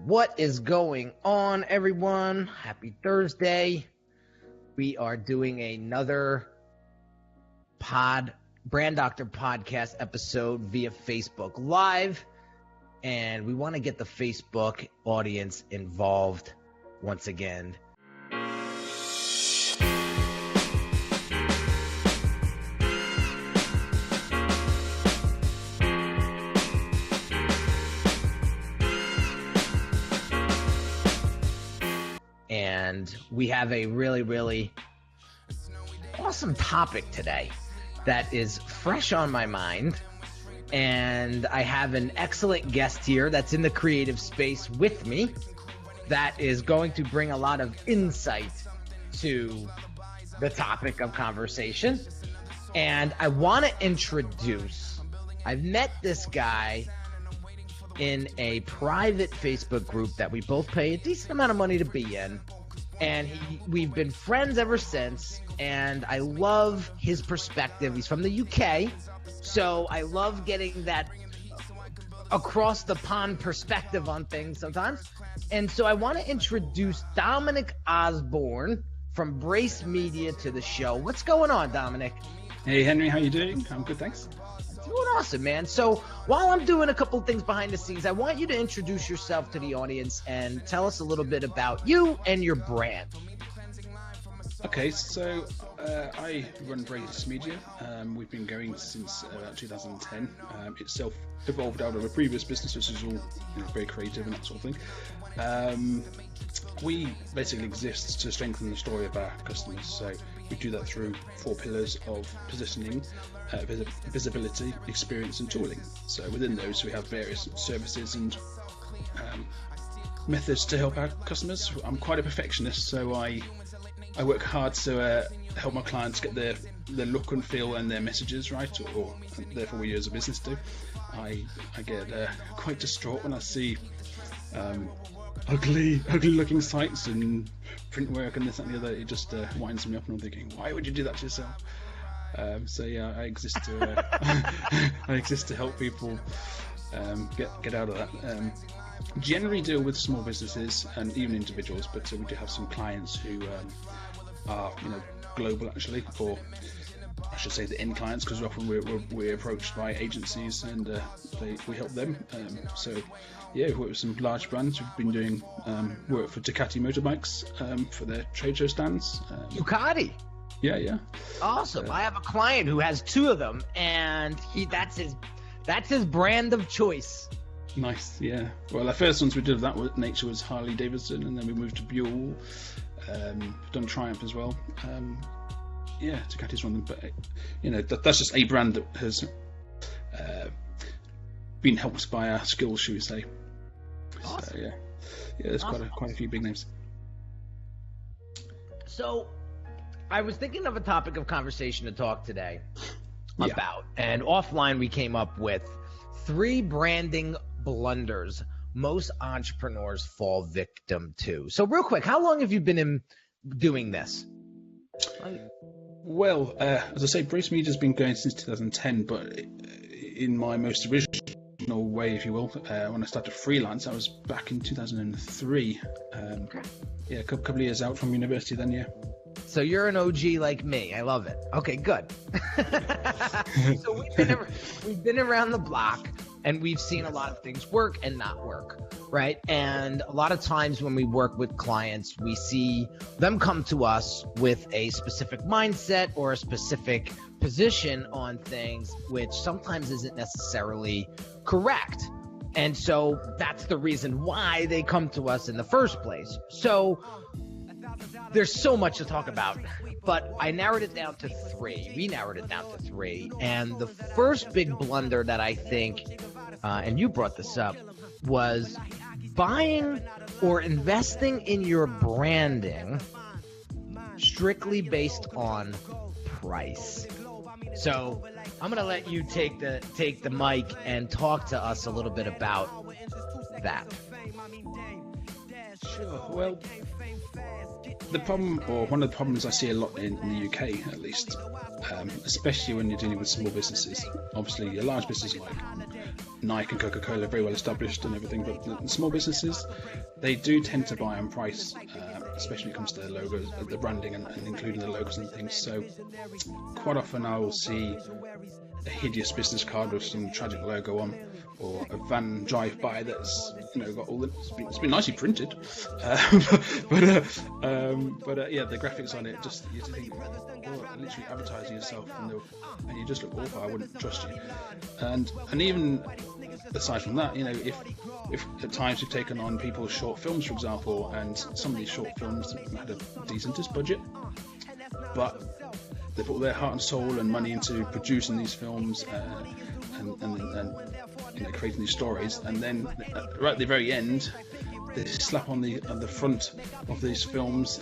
What is going on, everyone? Happy Thursday. We are doing another Brand Doctor podcast episode via Facebook Live, and we want to get the Facebook audience involved once again. And we have a really awesome topic today that is fresh on my mind. And I have an excellent guest here that's in the creative space with me that is going to bring a lot of insight to the topic of conversation. And I want to introduce, I've met this guy in a private Facebook group that we both pay a decent amount of money to be in, and we've been friends ever since, and I love his perspective. He's from the UK, so I love getting that across the pond perspective on things sometimes. And so I want to introduce Dominic Osborne from Brace Media to the show. What's going on, Dominic? Hey Henry, how you doing? I'm good, thanks. Doing awesome, man. So while I'm doing a couple things behind the scenes, I want you to introduce yourself to the audience and tell us a little bit about you and your brand. Okay, so I run Brace Media. We've been going since about 2010. Itself evolved out of a previous business, which is all very creative and that sort of thing. We basically exist to strengthen the story of our customers. So we do that through 4 pillars of positioning, visibility, experience, and tooling. So within those, we have various services and methods to help our customers. I'm quite a perfectionist, so I work hard to help my clients get their look and feel and their messages right, or therefore we as a business do. I get quite distraught when I see ugly looking sites and print work and this and the other. It just winds me up, and I'm thinking, why would you do that to yourself? So yeah, I exist to help people get out of that. Generally deal with small businesses and even individuals, but we do have some clients who are global actually, or I should say the end clients, because often we're approached by agencies and we help them. So yeah, we've worked with some large brands. We've been doing work for Ducati motorbikes for their trade show stands. Ducati? Yeah. Awesome. I have a client who has 2 of them, and that's his brand of choice. Nice, yeah. Well, the first ones we did of that nature was Harley Davidson, and then we moved to Buell. Done Triumph as well. Yeah, Ducati's one of them, but that's just a brand that has been helped by our skills, should we say? Awesome. So, yeah, there's awesome. quite a few big names. So, I was thinking of a topic of conversation to talk today about, and offline we came up with 3 branding blunders most entrepreneurs fall victim to. So real quick, how long have you been doing this? Well, as I say, Brace Media's been going since 2010, but in my most original way, if you will, when I started freelance, I was back in 2003. Yeah, a couple of years out from university then, yeah. So you're an OG like me. I love it. Okay, good. So we've been around the block, and we've seen a lot of things work and not work, right? And a lot of times when we work with clients, we see them come to us with a specific mindset or a specific position on things, which sometimes isn't necessarily correct. And so that's the reason why they come to us in the first place. So there's so much to talk about, but I narrowed it down to 3. We narrowed it down to 3. And the first big blunder that I think, and you brought this up, was buying or investing in your branding strictly based on price. So I'm going to let you take the mic and talk to us a little bit about that. Sure. Well, the problem, or one of the problems I see a lot in the UK at least, especially when you're dealing with small businesses, obviously a large business like Nike and Coca-Cola are very well established and everything, but the small businesses, they do tend to buy on price, especially when it comes to their logos, the branding, and including the logos and things. So quite often I will see a hideous business card with some tragic logo on, or a van drive-by that's got all the, it's been nicely printed, but yeah, the graphics on it, just you think, you're literally advertising yourself, and you just look awful. I wouldn't trust you. And even aside from that, if at times you've taken on people's short films, for example, and some of these short films had a decentest budget, but they put their heart and soul and money into producing these films and creating these stories, and then right at the very end, they slap on the front of these films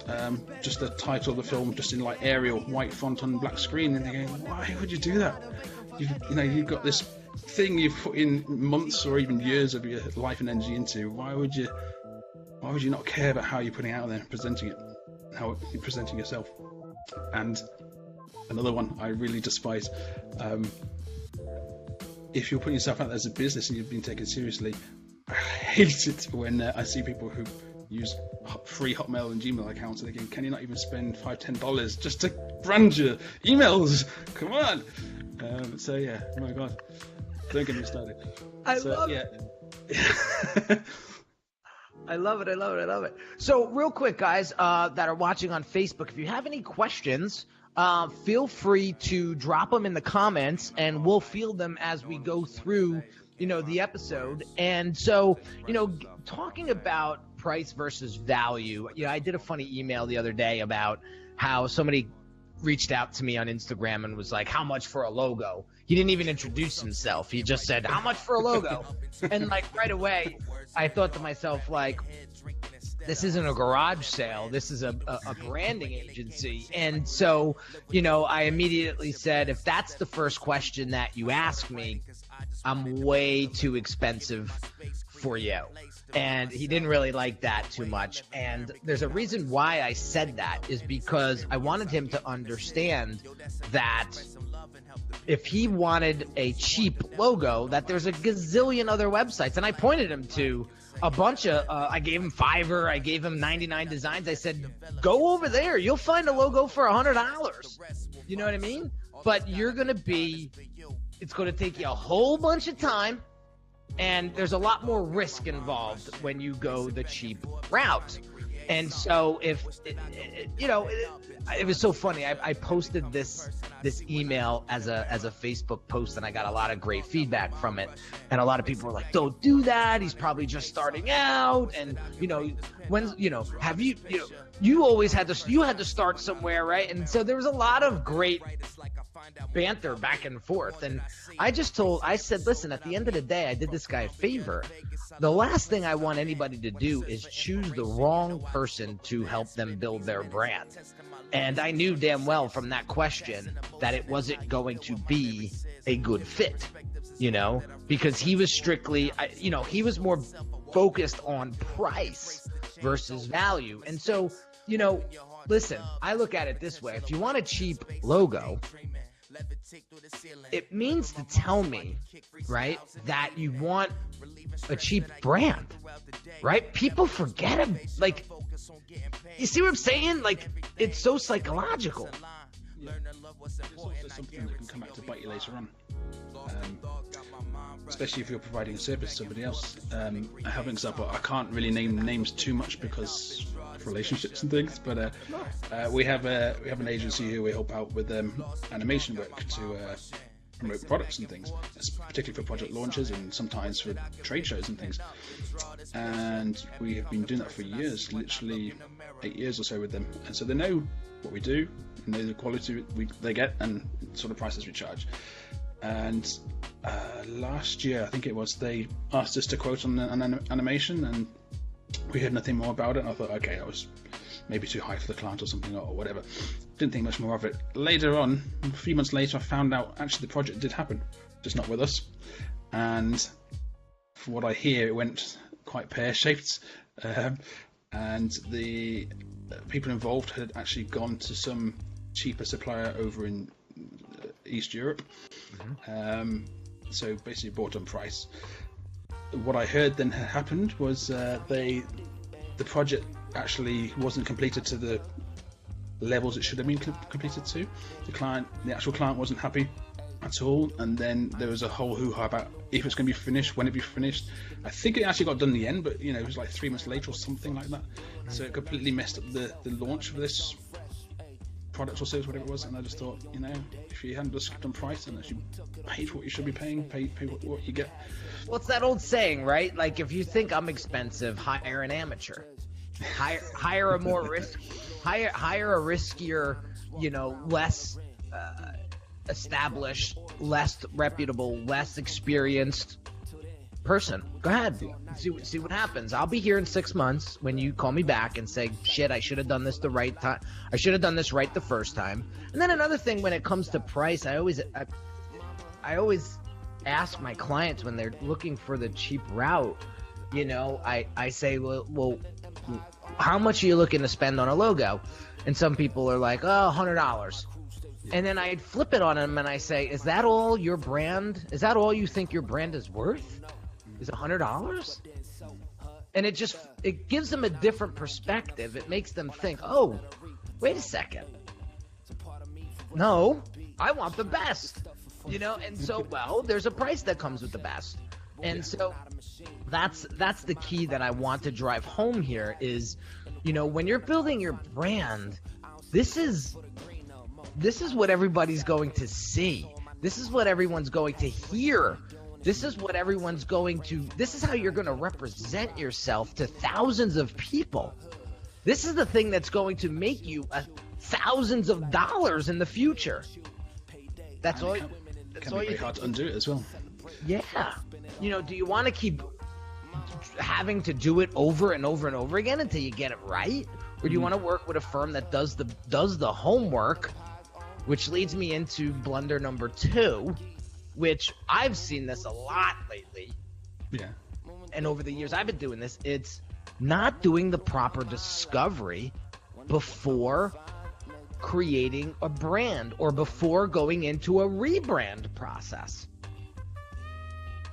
just the title of the film, just in like Arial white font on black screen, and they're going, why would you do that? You've got this thing you've put in months or even years of your life and energy into. Why would you not care about how you're putting it out there and presenting it, how you're presenting yourself? And another one I really despise, if you're putting yourself out there as a business and you're being taken seriously, I hate it when I see people who use free Hotmail and Gmail accounts, and they can you not even spend $5-10 just to brand your emails? Come on. So yeah, oh my God, don't get me started. I love it. So real quick, guys that are watching on Facebook, if you have any questions, feel free to drop them in the comments, and we'll field them as we go through the episode. And so talking about price versus value, I did a funny email the other day about how somebody reached out to me on Instagram and was like, how much for a logo? He didn't even introduce himself. He just said, how much for a logo? And like right away I thought to myself, like, this isn't a garage sale. This is a branding agency. And so, I immediately said, if that's the first question that you ask me, I'm way too expensive for you. And he didn't really like that too much. And there's a reason why I said that, is because I wanted him to understand that if he wanted a cheap logo, that there's a gazillion other websites. And I pointed him to a bunch of, I gave him Fiverr, I gave him 99 Designs. I said, go over there. You'll find a logo for $100. You know what I mean? But it's going to take you a whole bunch of time, and there's a lot more risk involved when you go the cheap route. And so it was so funny. I posted this email as a Facebook post, and I got a lot of great feedback from it. And a lot of people were like, don't do that. He's probably just starting out. And, have you always had to start somewhere, right? And so there was a lot of great banter back and forth. And I said, listen, at the end of the day, I did this guy a favor. The last thing I want anybody to do is choose the wrong person to help them build their brand. And I knew damn well from that question that it wasn't going to be a good fit, because he was strictly, he was more focused on price versus value. And so, listen, I look at it this way. If you want a cheap logo, it means to tell me, right, that you want a cheap brand, right? People forget it. Like, you see what I'm saying? Like, it's so psychological. Yeah. It's also something that can come back to bite you later on. Especially if you're providing a service to somebody else. I have an example. I can't really name names too much because of relationships and things, but we have an agency who we help out with animation work to promote products and things, particularly for project launches and sometimes for trade shows and things. And we have been doing that for years, literally 8 years or so with them. And so they know what we do, know the quality they get, and sort of prices we charge. And last year, I think it was, they asked us to quote on an animation, and we heard nothing more about it. And I thought, okay, that was maybe too high for the client or something, or whatever. Didn't think much more of it. Later on, a few months later, I found out actually the project did happen, just not with us. And from what I hear, it went quite pear-shaped. And the people involved had actually gone to some cheaper supplier over in East Europe. so basically bought on price. What I heard then had happened was the project actually wasn't completed to the levels it should have been completed to. The actual client wasn't happy at all, and then there was a whole hoo-ha about if it's going to be finished, when it be finished. I think it actually got done in the end, but it was like 3 months later or something like that. So it completely messed up the launch of this product or service, whatever it was. And I just thought, if you hadn't just skipped on price and actually paid what you should be paying, pay what you get. Well, it's that old saying, right? Like, if you think I'm expensive, hire an amateur. Hire a more hire a riskier, less established, less reputable, less experienced person. Go ahead, see what happens. I'll be here in 6 months when you call me back and say, shit, I should have done this the right time. I should have done this right the first time. And then another thing, when it comes to price, I always ask my clients when they're looking for the cheap route. I say, well, how much are you looking to spend on a logo? And some people are like, oh, $100. And then I'd flip it on them and I say, is that all your brand? Is that all you think your brand is worth? Is $100? And it gives them a different perspective. It makes them think, oh, wait a second. No, I want the best. And so, there's a price that comes with the best. And so that's the key that I want to drive home here is, when you're building your brand, this is what everybody's going to see. This is what everyone's going to hear. This is what this is how you're going to represent yourself to thousands of people. This is the thing that's going to make you thousands of dollars in the future. That's all. Can be very hard to undo it as well. Yeah. Do you want to keep having to do it over and over and over again until you get it right? Or do you want to work with a firm that does the homework, which leads me into blunder number 2, which I've seen this a lot lately. Yeah. And over the years I've been doing this, it's not doing the proper discovery before creating a brand or before going into a rebrand process.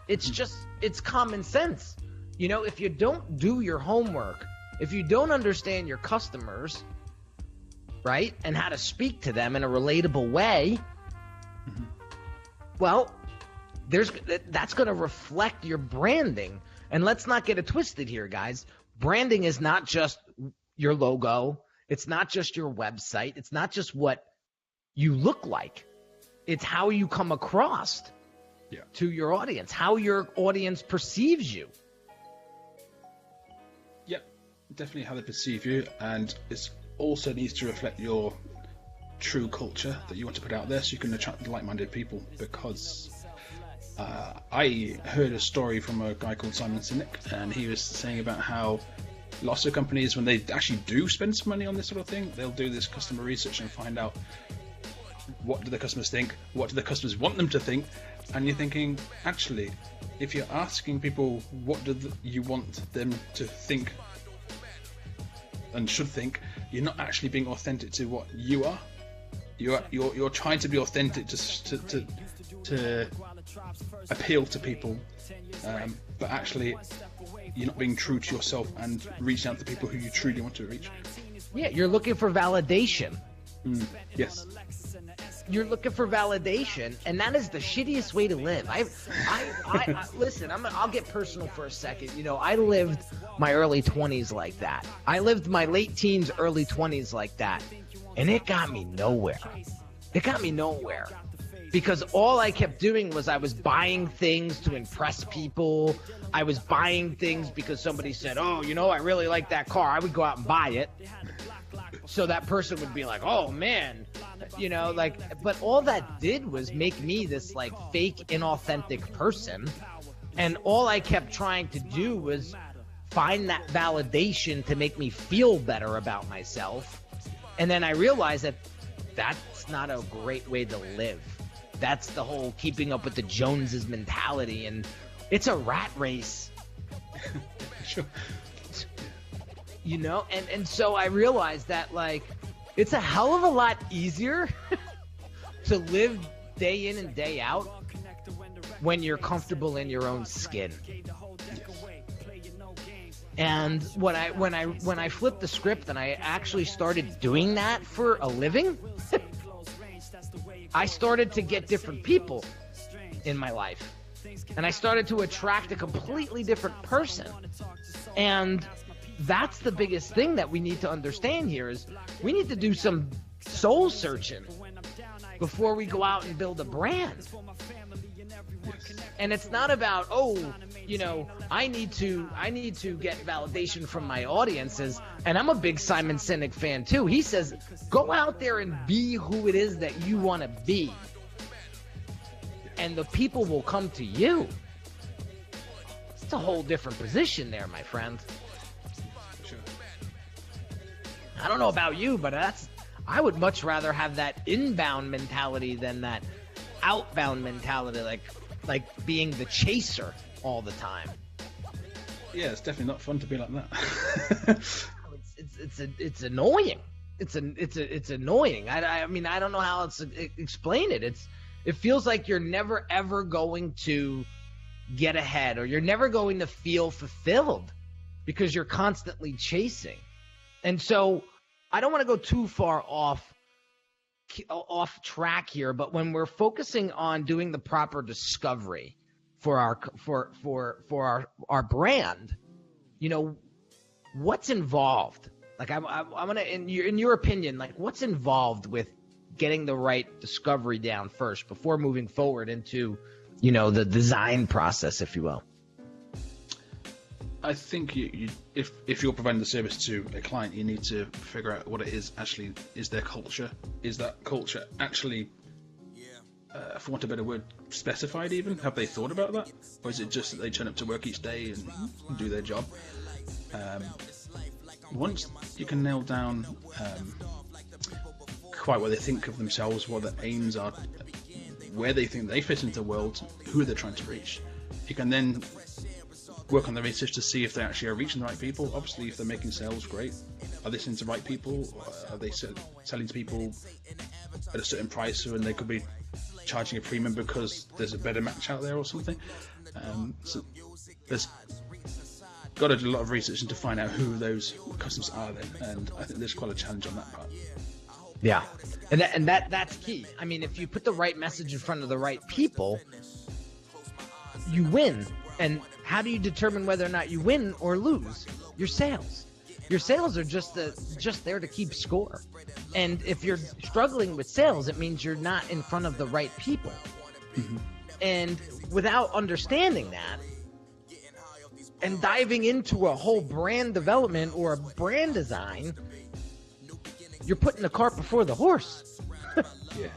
It's common sense. If you don't do your homework, if you don't understand your customers, right, and how to speak to them in a relatable way, well, that's going to reflect your branding. And let's not get it twisted here, guys. Branding is not just your logo. It's not just your website. It's not just what you look like. It's how you come across to your audience, how your audience perceives you. Yeah, definitely how they perceive you. And it also needs to reflect your true culture that you want to put out there so you can attract like-minded people. Because I heard a story from a guy called Simon Sinek, and he was saying about how lots of companies, when they actually do spend some money on this sort of thing, they'll do this customer research and find out what do the customers think, what do the customers want them to think. And you're thinking, actually, if you're asking people what do you want them to think and should think, you're not actually being authentic to what you are. You're trying to be authentic to appeal to people, but actually you're not being true to yourself and reaching out to people who you truly want to reach. Yeah, you're looking for validation. Yes. You're looking for validation, and that is the shittiest way to live. I listen, I'll get personal for a second. I lived my early 20s like that. I lived my late teens, early 20s like that, and it got me nowhere. Because all I kept doing was I was buying things to impress people. I was buying things because somebody said, oh, I really like that car. I would go out and buy it. So that person would be like, oh, man. But all that did was make me this fake, inauthentic person. And all I kept trying to do was find that validation to make me feel better about myself. And then I realized that that's not a great way to live. That's the whole keeping up with the Joneses mentality, and it's a rat race. Sure. And so I realized that it's a hell of a lot easier to live day in and day out when you're comfortable in your own skin. And when I flipped the script and I actually started doing that for a living, I started to get different people in my life. And I started to attract a completely different person. And that's the biggest thing that we need to understand here is we need to do some soul searching before we go out and build a brand. And it's not about, I need to get validation from my audiences. And I'm a big Simon Sinek fan too. He says, go out there and be who it is that you want to be. And the people will come to you. It's a whole different position there, my friend. Sure. I don't know about you, but I would much rather have that inbound mentality than that outbound mentality, like being the chaser all the time. Yeah, it's definitely not fun to be like that. It's annoying. It's annoying. I mean, I don't know how else to explain it. It feels like you're never ever going to get ahead, or you're never going to feel fulfilled because you're constantly chasing. And so I don't want to go too far off track here, but when we're focusing on doing the proper discovery for our brand, what's involved? Like I'm gonna, in your opinion, like what's involved with getting the right discovery down first before moving forward into, the design process, if you will? I think if you're providing the service to a client, you need to figure out what it is actually is their culture. Is that culture actually, for want of a better word, specified even? Have they thought about that? Or is it just that they turn up to work each day and do their job? Once you can nail down quite what they think of themselves, what their aims are, where they think they fit into the world, who they're trying to reach, you can then work on the research to see if they actually are reaching the right people. Obviously, if they're making sales, great. Are they selling to the right people? Are they selling to people at a certain price, and they could be charging a premium because there's a better match out there or something? So there's got to do a lot of research to find out who those customers are then, and I think there's quite a challenge on that part. Yeah, and that's key. I mean, if you put the right message in front of the right people, you win. And how do you determine whether or not you win or lose? Your sales. Your sales are just there to keep score. And if you're struggling with sales, it means you're not in front of the right people. Mm-hmm. And without understanding that and diving into a whole brand development or a brand design, you're putting the cart before the horse. Yeah.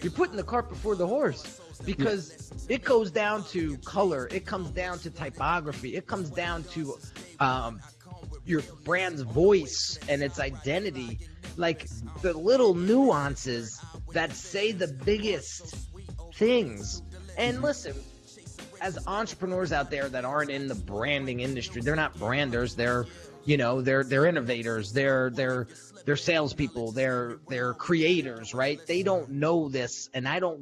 You're putting the cart before the horse, because it goes down to color, it comes down to typography, it comes down to your brand's voice and its identity, like the little nuances that say the biggest things. And listen, as entrepreneurs out there that aren't in the branding industry, they're not branders, they're innovators, they're salespeople, they're creators, right? They don't know this, and I don't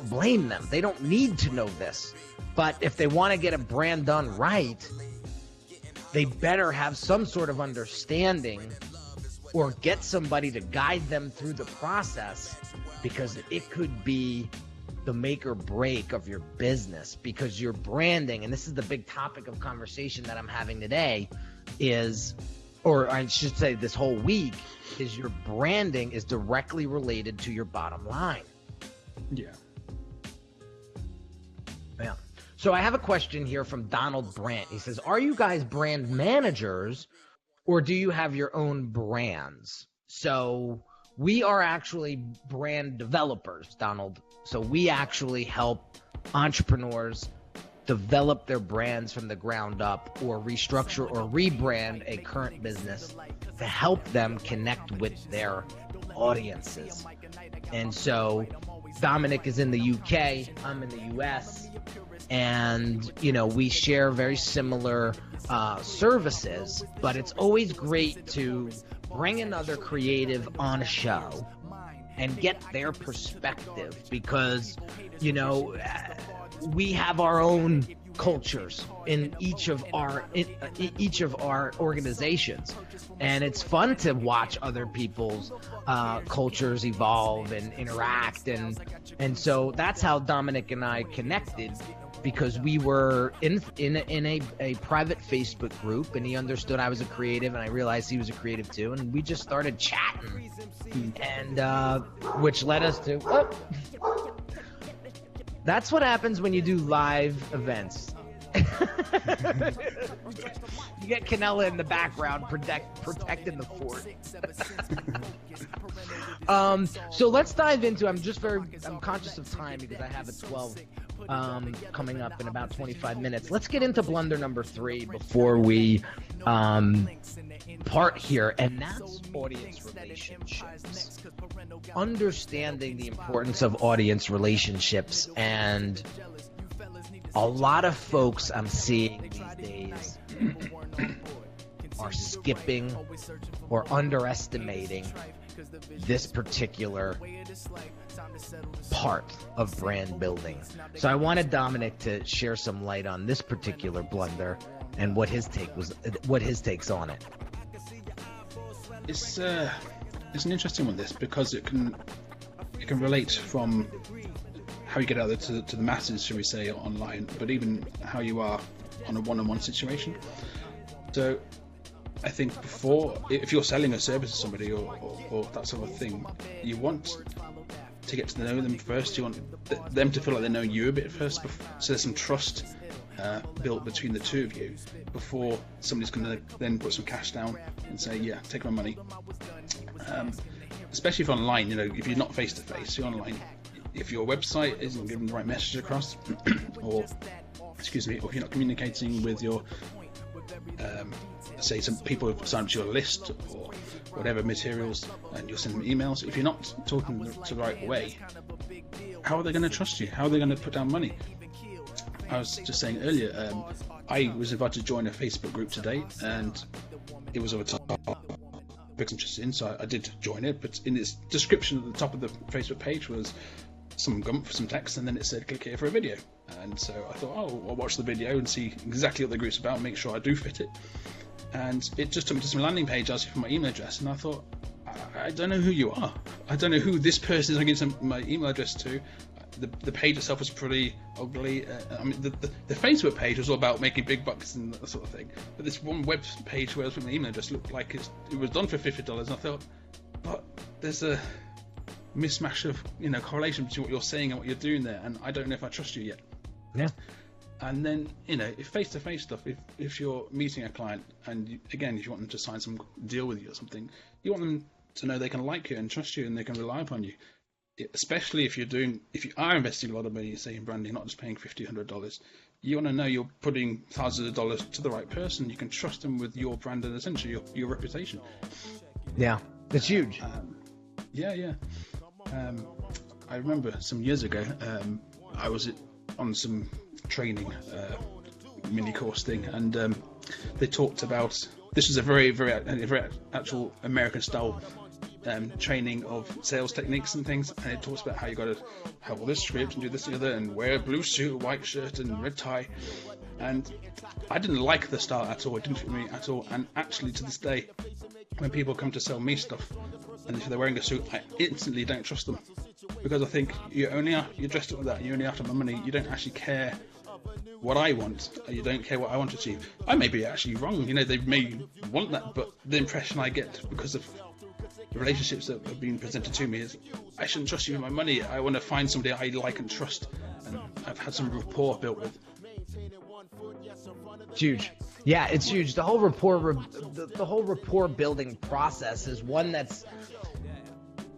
blame them. They don't need to know this. But if they want to get a brand done right, they better have some sort of understanding or get somebody to guide them through the process, because it could be the make or break of your business. Because your branding, and this is the big topic of conversation that I'm having today, or I should say this whole week, is your branding is directly related to your bottom line. Yeah. So I have a question here from Donald Brandt. He says, are you guys brand managers, or do you have your own brands? So we are actually brand developers, Donald. So we actually help entrepreneurs develop their brands from the ground up, or restructure or rebrand a current business to help them connect with their audiences. And so Dominic is in the UK, I'm in the US, and we share very similar services, but it's always great to bring another creative on a show and get their perspective, because, you know, we have our own cultures in each of our organizations, and it's fun to watch other people's cultures evolve and interact, and so that's how Dominic and I connected, because we were in a private Facebook group, and he understood I was a creative, and I realized he was a creative too, and we just started chatting, and which led us to that's what happens when you do live events. You get Canella in the background protecting the fort. So let's dive into, I'm conscious of time because I have a 12 coming up in about 25 minutes. Let's get into blunder number 3 before we part here, and that's audience relationships. Understanding the importance of audience relationships, and a lot of folks I'm seeing these days are skipping or underestimating this particular part of brand building. So I wanted Dominic to share some light on this particular blunder and what his takes on it. It's an interesting one, this, because it can relate from how you get out there to the masses, shall we say, online, but even how you are on a one-on-one situation. So I think if you're selling a service to somebody or that sort of thing, you want to get to know them first. You want them to feel like they know you a bit first, so there's some trust built between the two of you before somebody's going to then put some cash down and say, yeah, take my money. Especially if online, you know, if you're not face to face, you're online. If your website isn't giving the right message across, or if you're not communicating with your say some people who've signed up to your list or whatever materials, and you'll send them emails, if you're not talking to the right way, how are they going to trust you? How are they going to put down money? I was just saying earlier, I was invited to join a Facebook group today, and it was of a topic I'm interested in, so I did join it, but in its description at the top of the Facebook page was some text, and then it said click here for a video. And so I thought, I'll watch the video and see exactly what the group's about, make sure I do fit it. And it just took me to some landing page asking for my email address, and I thought, I don't know who you are. I don't know who this person is I'm giving my email address to. The page itself was pretty ugly. I mean, the Facebook page was all about making big bucks and that sort of thing. But this one web page where I was putting my email address looked like it was done for $50, and I thought, but there's a mismatch of correlation between what you're saying and what you're doing there, and I don't know if I trust you yet. Yeah. And then if face-to-face stuff, if you're meeting a client, and if you want them to sign some deal with you or something, you want them to know they can like you and trust you and they can rely upon you. Especially if you are investing a lot of money, say, in branding, not just paying $50, $100, you want to know you're putting thousands of dollars to the right person. You can trust them with your brand and essentially your reputation. Yeah, it's huge. I remember some years ago, I was on some training mini course thing, and they talked about, this was a very actual American style training of sales techniques and things, and it talks about how you got to have all this script and do this and the other and wear a blue suit, a white shirt and red tie. And I didn't like the style at all. It didn't fit me at all. And actually to this day, when people come to sell me stuff and if they're wearing a suit, I instantly don't trust them, because I think you're dressed up with that, you only after my money, you don't actually care what I want, you don't care what I want to achieve. I may be actually wrong, they may want that, but the impression I get because of the relationships that have been presented to me is, I shouldn't trust you with my money. I want to find somebody I like and trust, and I've had some rapport built with. It's huge. Yeah, it's huge. The whole rapport building process is one that's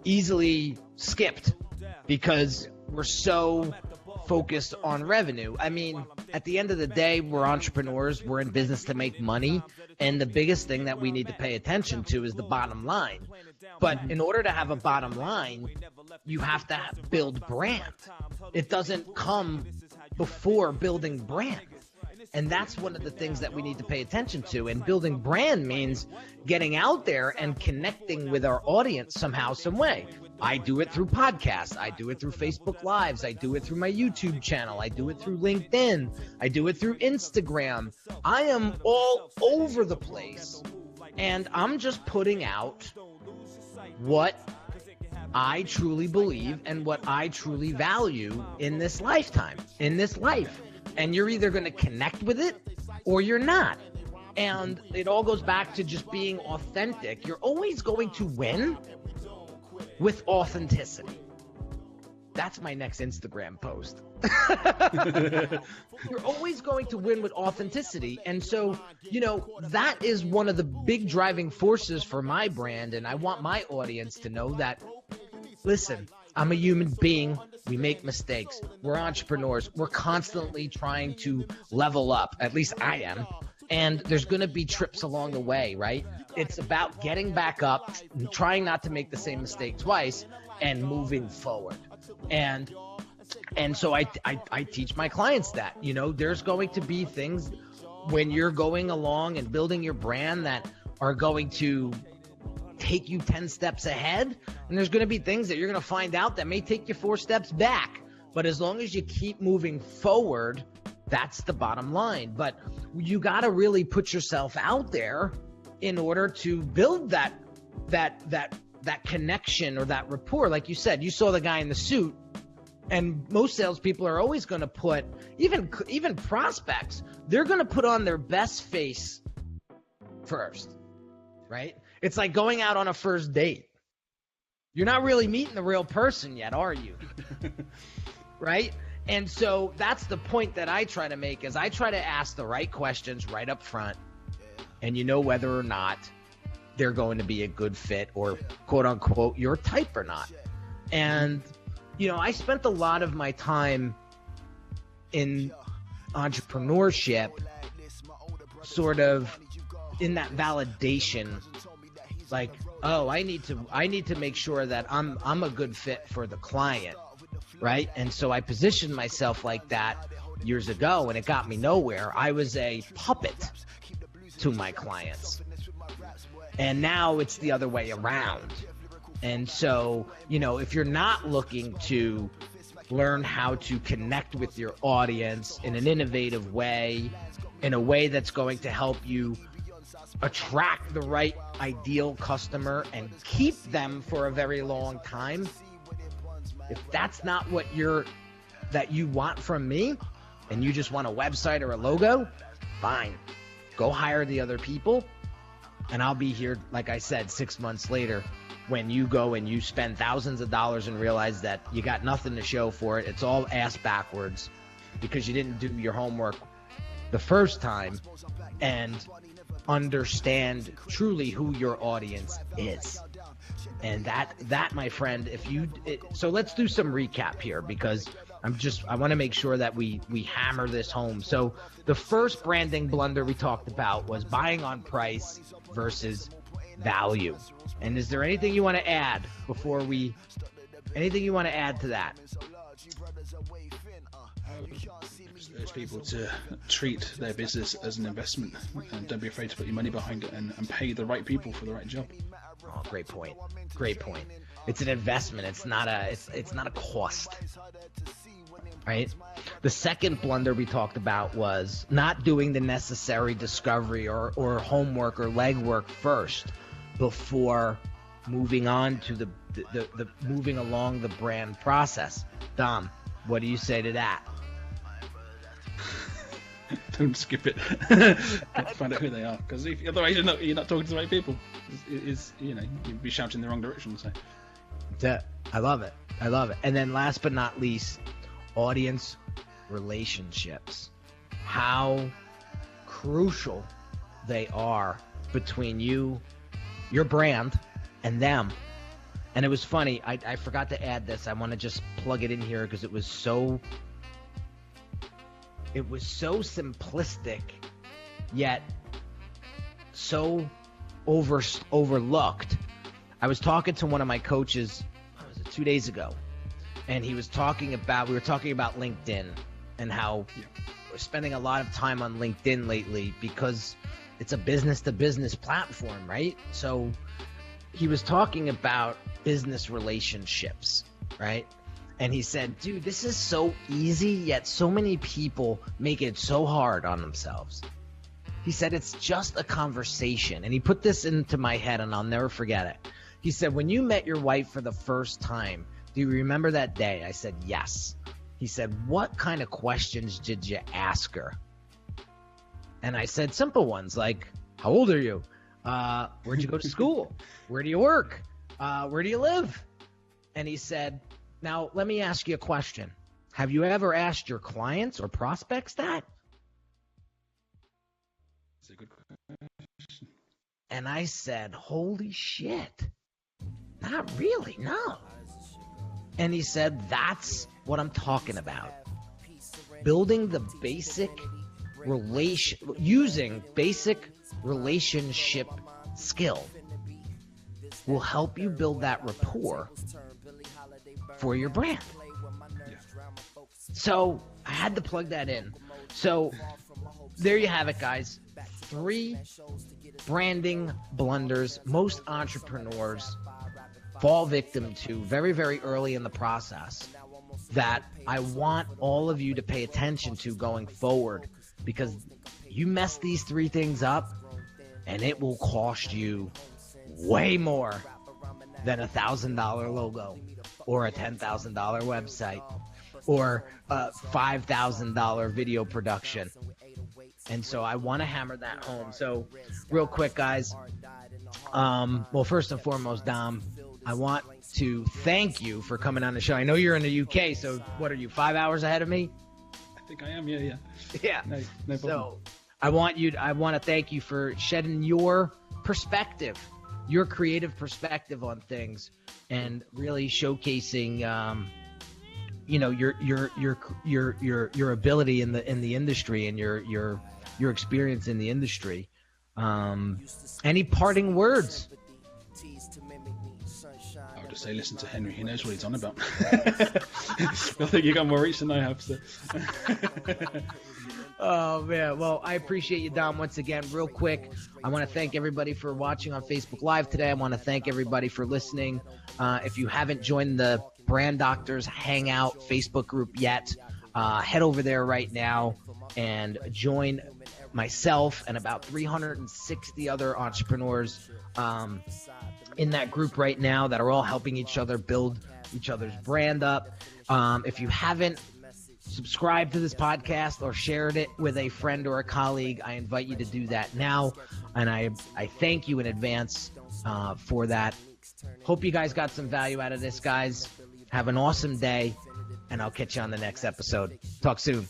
easily skipped because we're so focused on revenue. I mean, at the end of the day, we're entrepreneurs. We're in business to make money. And the biggest thing that we need to pay attention to is the bottom line. But in order to have a bottom line, you have to build brand. It doesn't come before building brand. And that's one of the things that we need to pay attention to. And building brand means getting out there and connecting with our audience somehow, some way. I do it through podcasts. I do it through Facebook Lives. I do it through my YouTube channel. I do it through LinkedIn. I do it through Instagram. I am all over the place. And I'm just putting out what I truly believe and what I truly value in this lifetime, in this life. And you're either going to connect with it or you're not. And it all goes back to just being authentic. You're always going to win with authenticity. That's my next Instagram post. You're always going to win with authenticity. And so, you know, that is one of the big driving forces for my brand. And I want my audience to know that, listen, I'm a human being. We make mistakes. We're entrepreneurs. We're constantly trying to level up. At least I am. And there's going to be trips along the way, right? It's about getting back up, trying not to make the same mistake twice, and moving forward. And so I teach my clients that, you know, there's going to be things when you're going along and building your brand that are going to take you 10 steps ahead. And there's going to be things that you're going to find out that may take you 4 steps back. But as long as you keep moving forward, that's the bottom line. But you got to really put yourself out there in order to build that connection or that rapport. Like you said, you saw the guy in the suit, and most salespeople are always going to put, even prospects, they're going to put on their best face first, right? It's like going out on a first date. You're not really meeting the real person yet, are you? Right? And so that's the point that I try to make, is I try to ask the right questions right up front, and you know whether or not they're going to be a good fit or quote unquote your type or not. And, you know, I spent a lot of my time in entrepreneurship sort of in that validation, like, oh, I need to make sure that I'm a good fit for the client. Right. And so I positioned myself like that years ago, and it got me nowhere. I was a puppet to my clients. And now it's the other way around. And so, you know, if you're not looking to learn how to connect with your audience in an innovative way, in a way that's going to help you attract the right ideal customer and keep them for a very long time, if that's not what that you want from me, and you just want a website or a logo, fine. Go hire the other people, and I'll be here, like I said, 6 months later, when you go and you spend thousands of dollars and realize that you got nothing to show for it. It's all ass backwards because you didn't do your homework the first time and understand truly who your audience is. And that, my friend, so let's do some recap here, because I want to make sure that we hammer this home. So the first branding blunder we talked about was buying on price versus value. And is there anything you want to add anything you want to add to that? Urge people to treat their business as an investment, and don't be afraid to put your money behind it, and pay the right people for the right job. Oh, great point. It's an investment. It's not a cost, right? The second blunder we talked about was not doing the necessary discovery or homework or legwork first before moving on to the moving along the brand process. Dom, what do you say to that? Don't skip it. Find out who they are, because otherwise you're not talking to the right people. You'd be shouting in the wrong direction. So I love it. And then last but not least, audience relationships. How crucial they are between you, your brand, and them. And it was funny, I forgot to add this. I want to just plug it in here because it was so simplistic, yet so overlooked. I was talking to one of my coaches, 2 days ago, and we were talking about LinkedIn and how we're spending a lot of time on LinkedIn lately because it's a business to business platform, right? So he was talking about business relationships, right? And he said, dude, this is so easy, yet so many people make it so hard on themselves. He said, it's just a conversation. And he put this into my head, and I'll never forget it. He said, when you met your wife for the first time, do you remember that day? I said, yes. He said, what kind of questions did you ask her? And I said, simple ones like, how old are you? Where'd you go to school? Where do you work? Where do you live? And he said, now let me ask you a question. Have you ever asked your clients or prospects that? That's a good question. And I said, holy shit. Not really, no. And he said, that's what I'm talking about. Building the basic using basic relationship skill will help you build that rapport for your brand. Yeah. So I had to plug that in. So there you have it, guys. 3 branding blunders most entrepreneurs fall victim to very, very early in the process that I want all of you to pay attention to going forward, because you mess these 3 things up and it will cost you way more than $1,000 logo or a $10,000 website or a $5,000 video production. And so I want to hammer that home. So real quick, guys. Well, first and foremost, Dom, I want to thank you for coming on the show. I know you're in the UK, so what are you, 5 hours ahead of me? I think I am, yeah. Yeah. No problem. So I want to thank you for shedding your perspective, your creative perspective on things, and really showcasing, your ability in the industry and your experience in the industry. Any parting words? I would just say, listen to Henry. He knows what he's on about. I think you got more reach than I have. So. Oh, man. Well, I appreciate you, Dom, once again. Real quick, I want to thank everybody for watching on Facebook Live today. I want to thank everybody for listening. If you haven't joined the Brand Doctors Hangout Facebook group yet, head over there right now and join myself and about 360 other entrepreneurs in that group right now that are all helping each other build each other's brand up. If you haven't subscribed to this podcast or shared it with a friend or a colleague, I invite you to do that now. And I thank you in advance for that. Hope you guys got some value out of this, guys. Have an awesome day, and I'll catch you on the next episode. Talk soon.